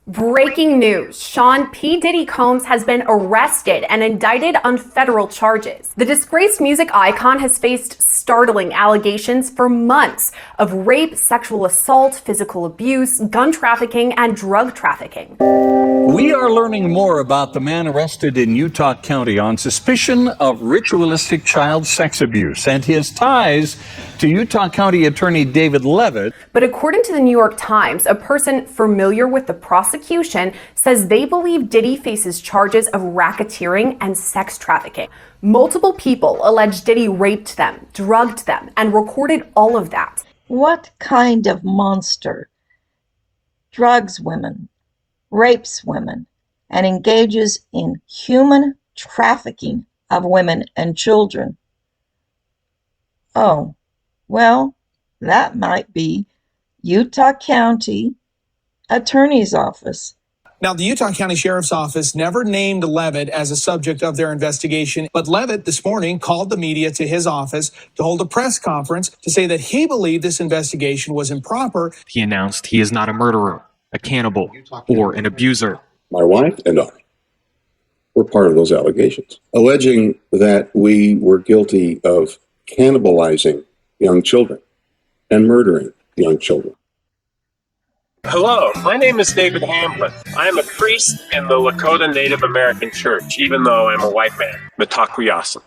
Breaking news. Sean P. Diddy Combs has been arrested and indicted on federal charges. The disgraced music icon has faced startling allegations for months of rape, sexual assault, physical abuse, gun trafficking, and drug trafficking. We are learning more about the man arrested in Utah County on suspicion of ritualistic child sex abuse and his ties to Utah County Attorney David Leavitt. But according to the New York Times, a person familiar with the prosecution says they believe Diddy faces charges of racketeering and sex trafficking. Multiple people allege Diddy raped them, drugged them, and recorded all of that. What kind of monster drugs women, rapes women, and engages in human trafficking of women and children? Oh, well, that might be Utah County Attorney's Office. Now, the Utah County Sheriff's Office never named Leavitt as a subject of their investigation, but Leavitt this morning called the media to his office to hold a press conference to say that he believed this investigation was improper. He announced he is not a murderer, a cannibal, or an abuser. My wife and I were part of those allegations, alleging that we were guilty of cannibalizing young children and murdering young children. Hello, my name is David Hamblin. I am a priest in the Lakota Native American Church, even though I'm a white man. Mitakuyasin.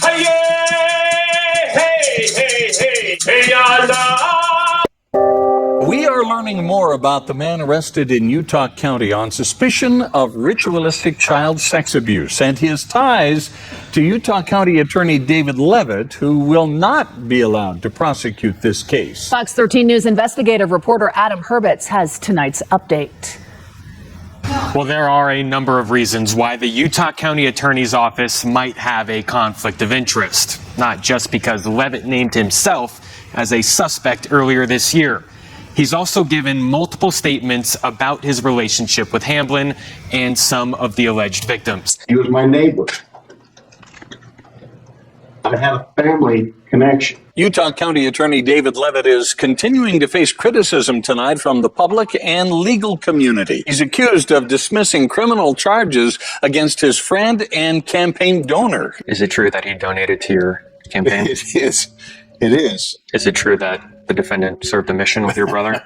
Hey, hey, hey, hey, hey, yada. We are learning more about the man arrested in Utah County on suspicion of ritualistic child sex abuse and his ties to Utah County Attorney David Leavitt, who will not be allowed to prosecute this case. Fox 13 News investigative reporter Adam Herbets has tonight's update. Well, there are a number of reasons why the Utah County Attorney's Office might have a conflict of interest. Not just because Leavitt named himself as a suspect earlier this year. He's also given multiple statements about his relationship with Hamblin and some of the alleged victims. He was my neighbor. I had a family connection. Utah County Attorney David Leavitt is continuing to face criticism tonight from the public and legal community. He's accused of dismissing criminal charges against his friend and campaign donor. Is it true that he donated to your campaign? It is. It is. Is it true that the defendant served a mission with your brother?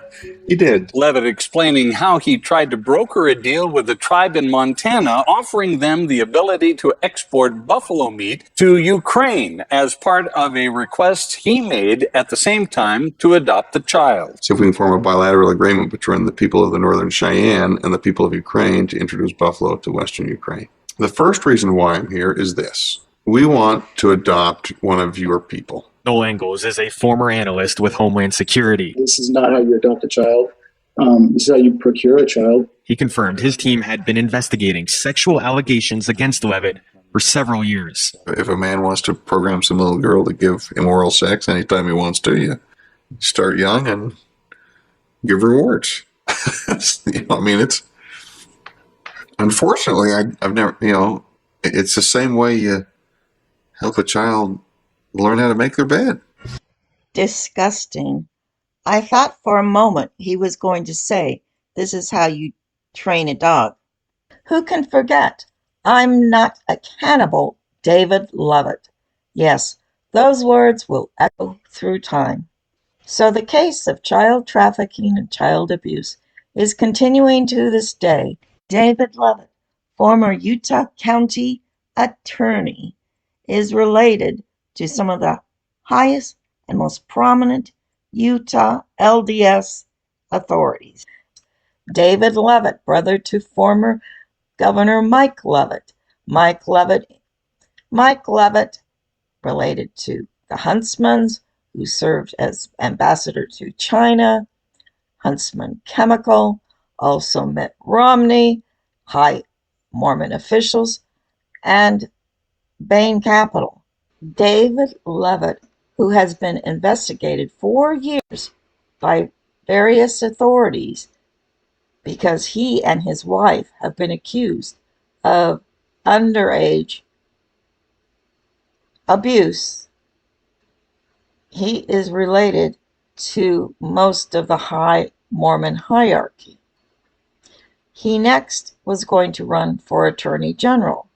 He did. Leavitt explaining how he tried to broker a deal with a tribe in Montana, offering them the ability to export buffalo meat to Ukraine as part of a request he made at the same time to adopt the child. See if we can form a bilateral agreement between the people of the Northern Cheyenne and the people of Ukraine to introduce buffalo to Western Ukraine. The first reason why I'm here is this. We want to adopt one of your people. Noel Engels is a former analyst with Homeland Security. This is not how you adopt a child. This is how you procure a child. He confirmed his team had been investigating sexual allegations against Leavitt for several years. If a man wants to program some little girl to give immoral sex anytime he wants to, you start young and give rewards. I mean, it's unfortunately, I've never, it's the same way you help a child learn how to make their bed. Disgusting. I thought for a moment he was going to say, this is how you train a dog. Who can forget? I'm not a cannibal, David Leavitt. Yes, those words will echo through time. So the case of child trafficking and child abuse is continuing to this day. David Leavitt, former Utah County Attorney, is related to some of the highest and most prominent Utah LDS authorities. David Leavitt, brother to former Governor Mike Leavitt. Mike Leavitt, related to the Huntsmans, who served as ambassador to China, Huntsman Chemical, also Mitt Romney, high Mormon officials, and Bain Capital. David Leavitt, who has been investigated for years by various authorities because he and his wife have been accused of underage abuse. He is related to most of the high Mormon hierarchy. He next was going to run for Attorney General,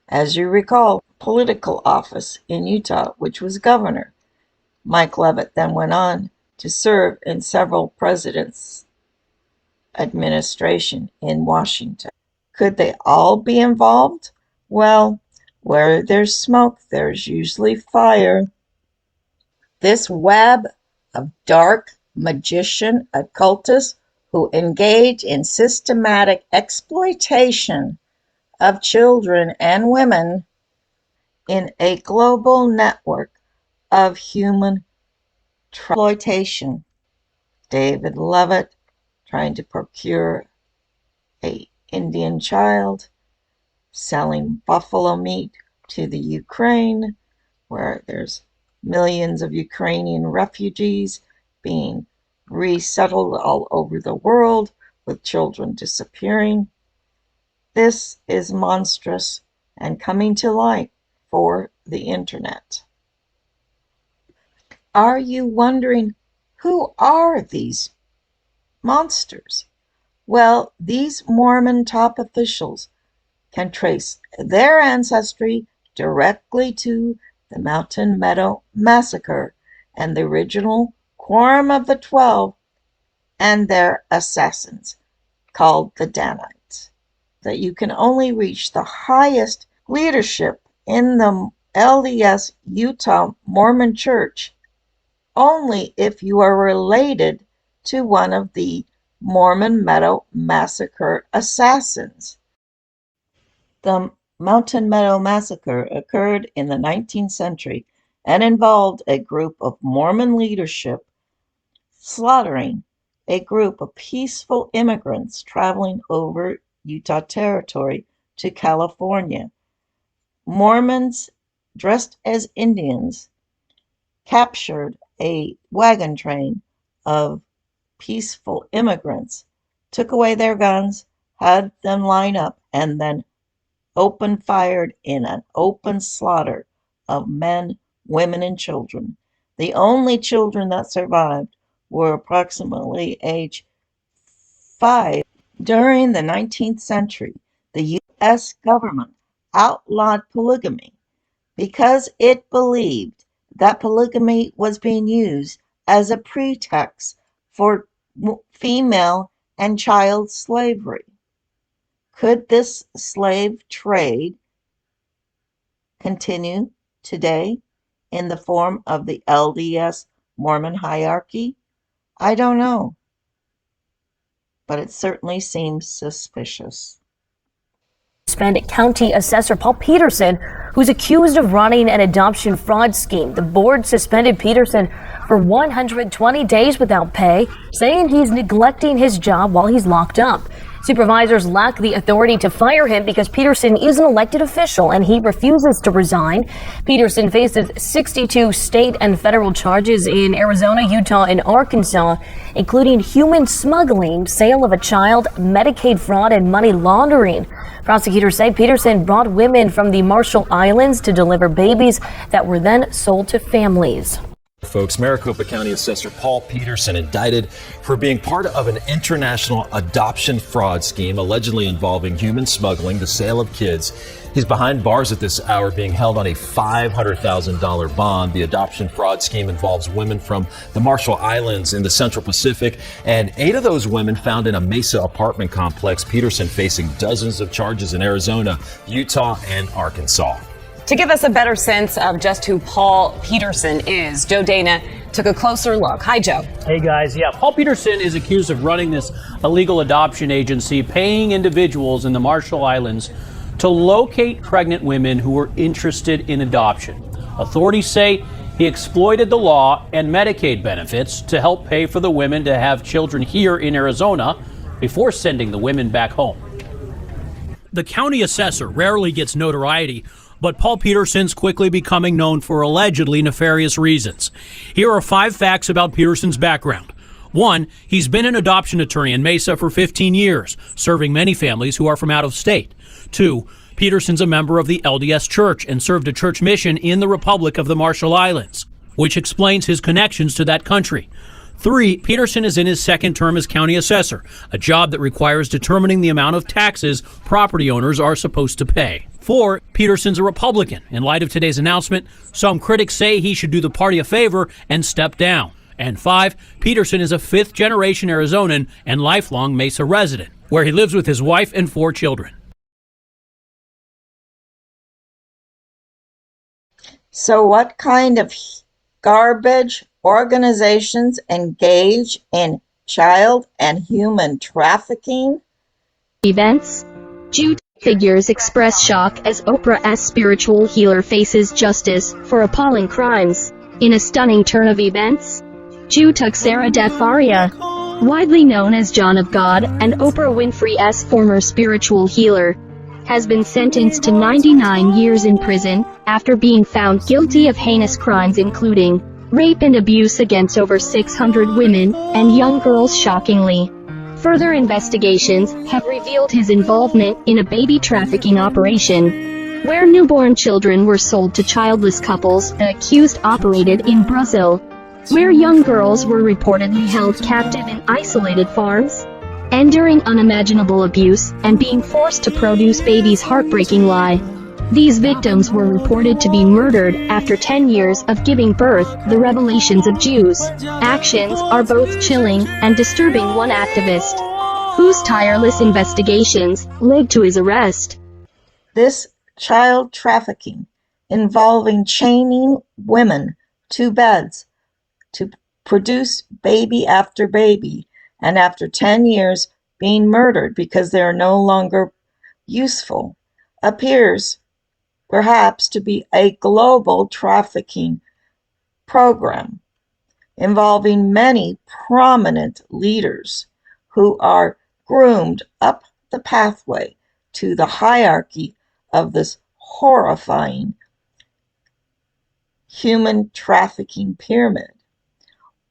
as you recall, political office in Utah, which was governor. Mike Leavitt then went on to serve in several presidents' administration in Washington. Could they all be involved? Well, where there's smoke, there's usually fire. This web of dark magician occultists who engage in systematic exploitation of children and women in a global network of human exploitation. David Leavitt trying to procure an Indian child, selling buffalo meat to the Ukraine, where there's millions of Ukrainian refugees being resettled all over the world with children disappearing. This is monstrous and coming to light for the internet. Are you wondering, who are these monsters? Well, these Mormon top officials can trace their ancestry directly to the Mountain Meadow Massacre and the original Quorum of the 12 and their assassins, called the Danites. That you can only reach the highest leadership in the LDS Utah Mormon Church only if you are related to one of the Mormon Meadow Massacre assassins. The Mountain Meadow Massacre occurred in the 19th century and involved a group of Mormon leadership slaughtering a group of peaceful immigrants traveling over Utah Territory to California. Mormons dressed as Indians captured a wagon train of peaceful immigrants, took away their guns, had them line up, and then open fired in an open slaughter of men, women, and children. The only children that survived were approximately age 5. During the 19th century, the U.S. government outlawed polygamy because it believed that polygamy was being used as a pretext for female and child slavery. Could this slave trade continue today in the form of the LDS Mormon hierarchy? I don't know, but it certainly seems suspicious. County Assessor Paul Peterson, who's accused of running an adoption fraud scheme. The board suspended Peterson for 120 days without pay, saying he's neglecting his job while he's locked up. Supervisors lack the authority to fire him because Peterson is an elected official and he refuses to resign. Peterson faces 62 state and federal charges in Arizona, Utah, and Arkansas, including human smuggling, sale of a child, Medicaid fraud, and money laundering. Prosecutors say Peterson brought women from the Marshall Islands to deliver babies that were then sold to families. Folks, Maricopa County Assessor Paul Peterson indicted for being part of an international adoption fraud scheme allegedly involving human smuggling, the sale of kids. He's behind bars at this hour, being held on a $500,000 bond. The adoption fraud scheme involves women from the Marshall Islands in the Central Pacific, and 8 of those women found in a Mesa apartment complex. Peterson facing dozens of charges in Arizona, Utah, and Arkansas. To give us a better sense of just who Paul Peterson is, Joe Dana took a closer look. Hi, Joe. Hey, guys. Yeah, Paul Peterson is accused of running this illegal adoption agency, paying individuals in the Marshall Islands to locate pregnant women who were interested in adoption. Authorities say he exploited the law and Medicaid benefits to help pay for the women to have children here in Arizona before sending the women back home. The county assessor rarely gets notoriety, but Paul Peterson's quickly becoming known for allegedly nefarious reasons. Here are 5 facts about Peterson's background. 1, he's been an adoption attorney in Mesa for 15 years, serving many families who are from out of state. 2, Peterson's a member of the LDS Church and served a church mission in the Republic of the Marshall Islands, which explains his connections to that country. 3, Peterson is in his second term as county assessor, a job that requires determining the amount of taxes property owners are supposed to pay. 4, Peterson's a Republican. In light of today's announcement, some critics say he should do the party a favor and step down. And 5, Peterson is a fifth-generation Arizonan and lifelong Mesa resident, where he lives with his wife and 4 children. So what kind of garbage organizations engage in child and human trafficking? Events. Jew figures express shock as Oprah's spiritual healer faces justice for appalling crimes. In a stunning turn of events, Jew Sarah Faria, widely known as John of God and Oprah Winfrey's former spiritual healer, has been sentenced to 99 years in prison after being found guilty of heinous crimes including rape and abuse against over 600 women and young girls. Shockingly, further investigations have revealed his involvement in a baby trafficking operation, where newborn children were sold to childless couples. The accused operated in Brazil, where young girls were reportedly held captive in isolated farms, enduring unimaginable abuse and being forced to produce babies. Heartbreaking lie. These victims were reported to be murdered after 10 years of giving birth. The revelations of Jews' actions are both chilling and disturbing. One activist, whose tireless investigations led to his arrest. This child trafficking involving chaining women to beds to produce baby after baby, and after 10 years being murdered because they are no longer useful, appears perhaps to be a global trafficking program involving many prominent leaders who are groomed up the pathway to the hierarchy of this horrifying human trafficking pyramid.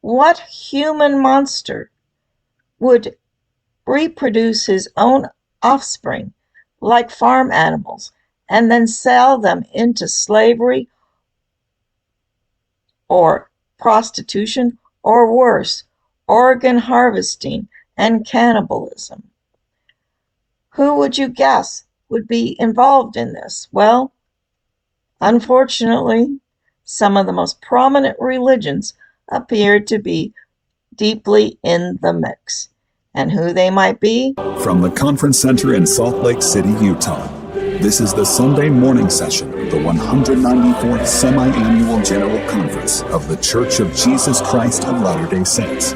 What human monster would reproduce his own offspring like farm animals and then sell them into slavery or prostitution, or worse, organ harvesting and cannibalism? Who would you guess would be involved in this? Well, unfortunately, some of the most prominent religions appear to be deeply in the mix. And who they might be? From the Conference Center in Salt Lake City, Utah, this is the Sunday morning session, the 194th Semi-Annual General Conference of The Church of Jesus Christ of Latter-day Saints.